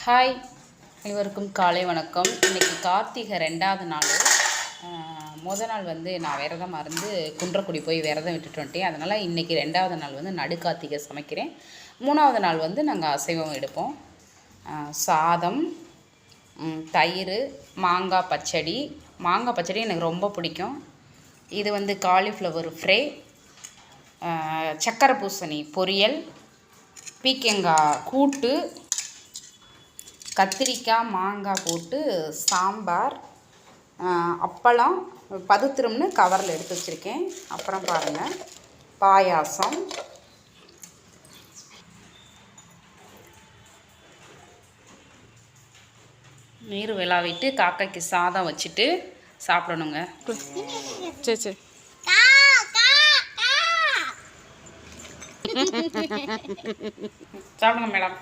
Hi, அனைவருக்கும் காலை வணக்கம். இன்றைக்கி கார்த்திகை 2வது நாள். மொதல் நாள் வந்து நான் விரதமாக இருந்து குன்றக்குடி போய் விரதம் விட்டுட்டு வந்துட்டேன். அதனால் இன்றைக்கி 2வது நாள் வந்து நடுக்கார்த்திகை சமைக்கிறேன். 3வது நாள் வந்து நாங்கள் அசைவம் எடுப்போம். சாதம், தயிர், மாங்காய் பச்சடி. மாங்காய் பச்சடி எனக்கு ரொம்ப பிடிக்கும். இது வந்து காலிஃப்ளவர் ஃப்ரை, சக்கரை பூசணி பொரியல், பீக்கங்காய் கூட்டு, கத்திரிக்காய் மாங்காய் போட்டு சாம்பார், அப்பளம் பதுத்திரம்னு கவரில் எடுத்து வச்சுருக்கேன். அப்புறம் பாருங்கள், பாயாசம், நீர் விளாவிட்டு காக்கைக்கு சாதம் வச்சுட்டு சாப்பிடணுங்க. சரி சரி சாப்பிடுங்க மேடம்.